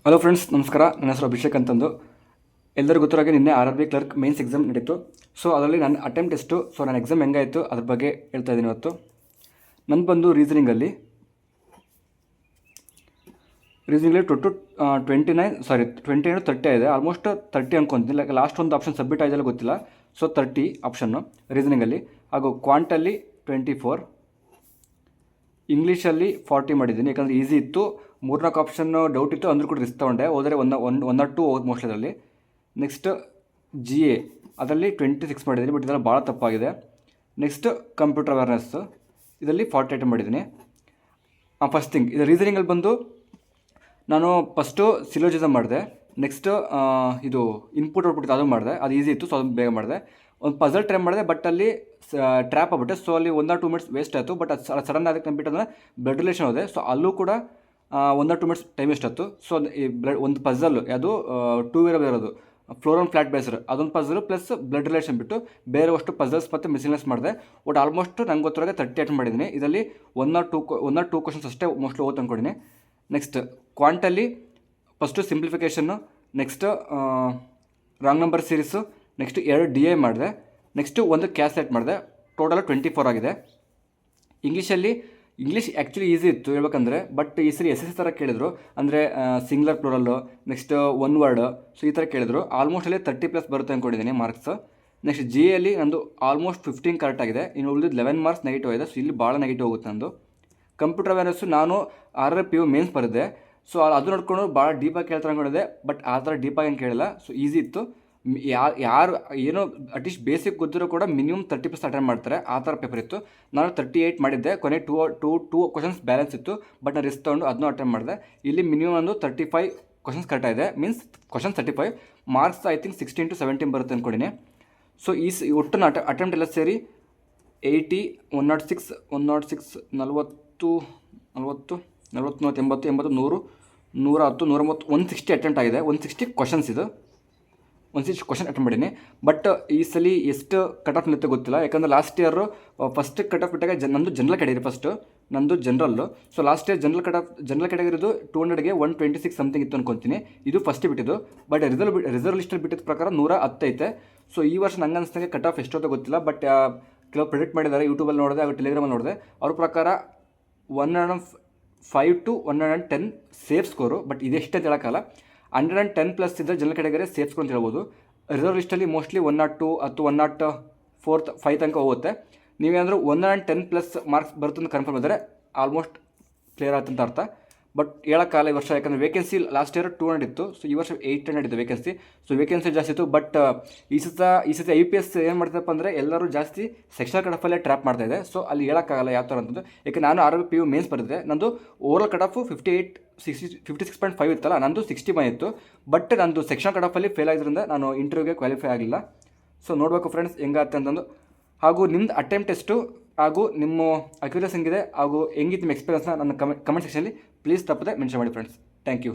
Hello friends, ನಮಸ್ಕಾರ. ನನ್ನ ಹೆಸರು ಅಭಿಷೇಕ್ ಅಂತಂದು. ಎಲ್ಲರಿಗೂ ಗೊತ್ತಿರೋಗೆ ನಿನ್ನೆ RRB ಕ್ಲರ್ಕ್ ಮೇನ್ಸ್ ಎಕ್ಸಾಮ್ ನಡೀತು. ಸೊ ಅದರಲ್ಲಿ ನನ್ನ ಅಟೆಂಪ್ಟ್ ಎಷ್ಟು, ಸೊ ನನ್ನ ಎಕ್ಸಾಮ್ ಹೆಂಗಾಯಿತು ಅದ್ರ ಬಗ್ಗೆ ಹೇಳ್ತಾ ಇದ್ದೀನಿ ಇವತ್ತು. ನನ್ನ ಬಂದು ರೀಸನಿಂಗಲ್ಲಿ ಟು 29 30 ಇದೆ. ಆಲ್ಮೋಸ್ಟ್ 30 ಅನ್ಕೊತೀನಿ. ಲೈಕ್ ಲಾಸ್ಟ್ ಒಂದು ಆಪ್ಷನ್ ಸಬ್ಮಿಟ್ ಆಯ್ತಲ್ಲ ಗೊತ್ತಿಲ್ಲ. ಸೊ 30 ಆಪ್ಷನ್ನು ರೀಸನಿಂಗಲ್ಲಿ. ಹಾಗೂ ಕ್ವಾಂಟಲ್ಲಿ 24, ಇಂಗ್ಲೀಷಲ್ಲಿ 40 ಮಾಡಿದ್ದೀನಿ. ಯಾಕಂದರೆ ಈಸಿ ಇತ್ತು. 3-4 ಆಪ್ಷನ್ನು ಡೌಟ್ ಇತ್ತು, ಅಂದರೂ ಕೂಡ ರಿಸ್ಕ್ ತೊಗೊಂಡೆ. ಹೋದರೆ ಒನ್ ಆರ್ ಟು ಹೋಗೋದು ಮೋಸ್ಟ್ಲಿ ಅದರಲ್ಲಿ. ನೆಕ್ಸ್ಟ್ GA ಅದರಲ್ಲಿ 26 ಮಾಡಿದ್ದೀನಿ, ಬಟ್ ಇದೆಲ್ಲ ಭಾಳ ತಪ್ಪಾಗಿದೆ. ನೆಕ್ಸ್ಟ್ ಕಂಪ್ಯೂಟರ್ ಅವೇರ್ನೆಸ್ ಇದರಲ್ಲಿ 48 ಮಾಡಿದ್ದೀನಿ. ಫಸ್ಟ್ ಥಿಂಗ್ ಇದು ರೀಸನಿಂಗಲ್ಲಿ ಬಂದು ನಾನು ಫಸ್ಟು ಸಿಲೋಜಿಸಮ್ ಮಾಡಿದೆ. ನೆಕ್ಸ್ಟ್ ಇದು ಇನ್ಪುಟ್ ಔಟ್ಪುಟ್ ಅದು ಮಾಡಿದೆ. ಅದು ಈಸಿ ಇತ್ತು, ಸೊ ಅದನ್ನು ಬೇಗ ಮಾಡಿದೆ. ಒಂದು ಪಝಲ್ ಟ್ರೈ ಮಾಡಿದೆ, ಬಟ್ ಅಲ್ಲಿ ಟ್ರ್ಯಾಪ್ ಆಗ್ಬಿಟ್ಟೆ. ಸೊ ಅಲ್ಲಿ 1 or 2 minutes ವೇಸ್ಟ್ ಆಯಿತು. ಬಟ್ ಅದು ಸಡನ್ ಅದಕ್ಕೆ ಕಂಪ್ಯೂಟರ್ನ ಬ್ಲಡ್ ರಿಲೇಷನ್ ಹೋದೆ. ಸೊ ಅಲ್ಲೂ ಕೂಡ 1 or 2 minutes ಟೈಮ್ ವೇಸ್ಟ್ ಆಯಿತು. ಸೊ ಈ ಒಂದು ಪಝಲ್ ಅದು 2 ಇರೋದು ಫ್ಲೋರನ್ ಫ್ಲಾಟ್ ಬೇಸರ್ ಅದೊಂದು ಪಝಲ್ ಪ್ಲಸ್ ಬ್ಲಡ್ ರಿಲೇಷನ್ ಬಿಟ್ಟು ಬೇರೆ ಅಷ್ಟು ಪಝಲ್ಸ್ ಮತ್ತು ಮಿಸ್ಸಿನೆಸ್ ಮಾಡಿದೆ. ಬಟ್ ಆಲ್ಮೋಸ್ಟ್ ನಂಗೆ ಗೊತ್ತಿರೋಗೆ 30 ಅಟೆಂಪ್ಟ್ ಮಾಡಿದ್ದೀನಿ. ಇದರಲ್ಲಿ 1 or 2 ಕ್ವಶನ್ಸ್ ಅಷ್ಟೇ ಮೋಸ್ಟ್ಲಿ ಓದ್ ಅಂದ್ಕೊಂಡಿನಿ. ನೆಕ್ಸ್ಟ್ ಕ್ವಾಂಟಲ್ಲಿ first simplification, next wrong number series, next 2 DA ಮಾಡಿದೆ. ನೆಕ್ಸ್ಟು ಒಂದು ಕ್ಯಾಲ್ಕುಲೇಟ್ ಮಾಡಿದೆ. ಟೋಟಲ್ 24 ಆಗಿದೆ. ಇಂಗ್ಲೀಷ್ ಆ್ಯಕ್ಚುಲಿ ಈಸಿ ಇತ್ತು ಹೇಳ್ಬೇಕಂದ್ರೆ, ಬಟ್ ಈ ಸರಿ SSC ಥರ ಕೇಳಿದ್ರು. ಅಂದರೆ singular ಪ್ಲೂರಲ್ಲು, next one word, so ಈ ಥರ ಕೇಳಿದ್ರು. ಆಲ್ಮೋಸ್ಟ್ ಅಲ್ಲಿ 30+ ಬರುತ್ತೆ ಅಂದ್ಕೊಂಡಿದ್ದೀನಿ ಮಾರ್ಕ್ಸ್. ನೆಕ್ಸ್ಟ್ GA ಅಲ್ಲಿ ನಂದು ಆಲ್ಮೋಸ್ಟ್ 15 ಕರೆಕ್ಟ್ ಆಗಿದೆ. ಇನ್ನು ಉಳಿದು 11 ಮಾರ್ಕ್ಸ್ ನೆಗೆಟಿವ್ ಇದೆ. ಸೊ ಇಲ್ಲಿ ಭಾಳ ನೆಗೆಟಿವ್ ಹೋಗುತ್ತೆ ನಂದು. ಕಂಪ್ಯೂಟರ್ ಅವೇರ್ನೆಸ್ಸು ನಾನು RRPO ಮೇನ್ಸ್ ಬರೆದೆ. ಸೊ ಅದು ನೋಡ್ಕೊಂಡು ಭಾಳ ಡೀಪಾಗಿ ಕೇಳ್ತಾರೆ ಅಂದ್ಕೊಂಡಿದ್ದೆ, ಬಟ್ ಆ ಥರ ಡೀಪಾಗಿ ಏನು ಕೇಳಿಲ್ಲ. ಸೊ ಈಸಿ ಇತ್ತು. ಯಾರು ಏನೋ ಅಟ್ಲೀಸ್ಟ್ ಬೇಸಿಕ್ ಗೊತ್ತಿರೋ ಕೂಡ ಮಿನಿಮಮ್ 30+ ಅಟೆಂಡ್ ಮಾಡ್ತಾರೆ. ಆ ಥರ ಪೇಪರ್ ಇತ್ತು. ನಾನು 38 ಮಾಡಿದ್ದೆ. ಕೊನೆ ಟೂ ಕ್ವಶನ್ಸ್ ಬ್ಯಾಲೆನ್ಸ್ ಇತ್ತು, ಬಟ್ ನಾನು ರಿಸ್ಕ್ ತೊಗೊಂಡು ಅದನ್ನೂ ಅಟೆಂಡ್ ಮಾಡಿದೆ. ಇಲ್ಲಿ ಮಿನಿಮಮ್ ಒಂದು 35 ಕ್ವಶನ್ಸ್ ಕರೆಕ್ಟ್ ಆಗಿದೆ. Means question 35 marks I think 16 to 17 ಬರುತ್ತೆ ಅಂದ್ಕೊಂಡಿನಿ. ಸೊ ಒಟ್ಟು ಅಟೆಂಪ್ಟ್ ಎಲ್ಲ ಸೇರಿ 80, 106, 40, 40, 80, 110, 110, 160 ಅಟೆಂಪ್ಟ್ ಆಗಿದೆ. 160 ಕ್ವಶನ್ಸ್ ಇದು. 160 ಕ್ವಶನ್ ಅಟೆಂಡ್ ಮಾಡೀನಿ. ಬಟ್ ಈ ಸಲ ಎಷ್ಟು ಕಟ್ ಆಫ್ ನಿಲ್ಲುತ್ತೆ ಗೊತ್ತಿಲ್ಲ. ಯಾಕಂದರೆ last year first cut off ಬಿಟ್ಟಾಗ ನಂದು ಜನರಲ್ ಕ್ಯಾಟಗರಿ ಫಸ್ಟು ನಂದು general. So last year general ಕ್ಯಾಟಗರಿದು 200ಗೆ 126 ಸಮಥಿಂಗ್ ಇತ್ತು ಅನ್ಕೊತೀನಿ. ಇದು ಫಸ್ಟ್ ಬಿಟ್ಟಿದ್ದು. ಬಟ್ ರಿಸರ್ವ್ ಲಿಸ್ಟಲ್ಲಿ ಬಿಟ್ಟಿದ್ದ ಪ್ರಕಾರ 110 ಐತೆ. ಸೊ ಈ ವರ್ಷ ನಂಗೆ ಅನಿಸ್ತಂಗೆ ಕಟ್ ಆಫ್ ಎಷ್ಟೊತ್ತೋ ಗೊತ್ತಿಲ್ಲ. ಬಟ್ ಕೆಲವು ಪ್ರೆಡಿಕ್ಟ್ ಮಾಡಿದ್ದಾರೆ. ಯೂಟ್ಯೂಬಲ್ಲಿ ನೋಡಿದೆ, ಹಾಗೂ ಟೆಲಿಗ್ರಾಮಲ್ಲಿ ನೋಡಿದೆ. ಅವ್ರ ಪ್ರಕಾರ 105 to 110 ಸೇಫ್ ಸ್ಕೋರು. ಬಟ್ ಇದೆಷ್ಟೇ ಅಂತ ಹೇಳೋಕ್ಕಲ್ಲ. 110+ ಇದ್ದರೆ ಜನರಲ್ ಕ್ಯಾಟಗರಿ ಸೇಫ್ ಸ್ಕೋರ್ ಅಂತ ಹೇಳ್ಬೋದು. ರಿಸರ್ವ್ ಲಿಸ್ಟಲ್ಲಿ ಮೋಸ್ಟ್ಲಿ 102 ಅಥವಾ 104, 5 ತನಕ ಹೋಗುತ್ತೆ. ನೀವೇನಾದರೂ 110+ ಮಾರ್ಕ್ಸ್ ಬರುತ್ತಂತ ಕನ್ಫರ್ಮ್ ಇದ್ದರೆ ಆಲ್ಮೋಸ್ಟ್ ಕ್ಲಿಯರ್ ಆಯ್ತಂತ ಅರ್ಥ. ಬಟ್ ಹೇಳೋಕ್ಕಾಗಲ್ಲ ಈ ವರ್ಷ. ಯಾಕಂದರೆ ವೇಕೆನ್ಸಿ ಲಾಸ್ಟ್ ಇಯರ್ 200 ಇತ್ತು. ಸೊ ಈ ವರ್ಷ 800 ಇತ್ತು ವೇಕೆನ್ಸಿ. ಸೊ ವೇಕೆನ್ಸಿ ಜಾಸ್ತಿ ಇತ್ತು. ಬಟ್ ಈ ಸತಿ IPS ಏನು ಮಾಡ್ತಪ್ಪ ಅಂದರೆ ಎಲ್ಲರೂ ಜಾಸ್ತಿ ಸೆಕ್ಷನ್ ಕಟ್ ಆಫಲ್ಲೇ ಟ್ರ್ಯಾಪ್ ಮಾಡ್ತಾಯಿದೆ. ಸೊ ಅಲ್ಲಿ ಹೇಳೋಕ್ಕಾಗಲ್ಲ ಯಾವ ಥರ ಅಂತಂದು. ಯಾಕೆ ನಾನು RRPO ಮೇನ್ಸ್ ಬರೆದಿದ್ದೆ. ನಂದು ಓವರ್ ಕಟ್ ಆಫು 56.5 ಇತ್ತಲ್ಲ, ನಂದು 60 ಬಂದಿತ್ತು. ಬಟ್ ನಂದು ಸೆಕ್ಷನ್ ಕಟ್ ಆಫಲ್ಲಿ ಫೇಲ್ ಆಗಿದ್ದರಿಂದ ನಾನು ಇಂಟರ್ವ್ಯೂಗೆ ಕ್ವಾಲಿಫೈ ಆಗಲಿಲ್ಲ. ಸೊ ನೋಡಬೇಕು ಫ್ರೆಂಡ್ಸ್ ಹೆಂಗಾಗುತ್ತೆ ಅಂತಂದು. ಹಾಗೂ ನಿಮ್ದು ಅಟೆಂಪ್ಟ್ ಎಷ್ಟು, ಹಾಗೂ ನಿಮ್ಮ ಅಕ್ಯುರೇಸಿ ಹೆಂಗಿದೆ, ಹಾಗೂ ಹೆಂಗಿತ್ತು ನಿಮ್ಮ ಎಕ್ಸ್ಪೀರಿಯನ್ಸ್ನ ನನ್ನ ಕಮೆಂಟ್ ಸೆಕ್ಷನಲ್ಲಿ ಪ್ಲೀಸ್ ತಪ್ಪದೆ ಮೆನ್ಷನ್ ಮಾಡಿ ಫ್ರೆಂಡ್ಸ್. Thank you.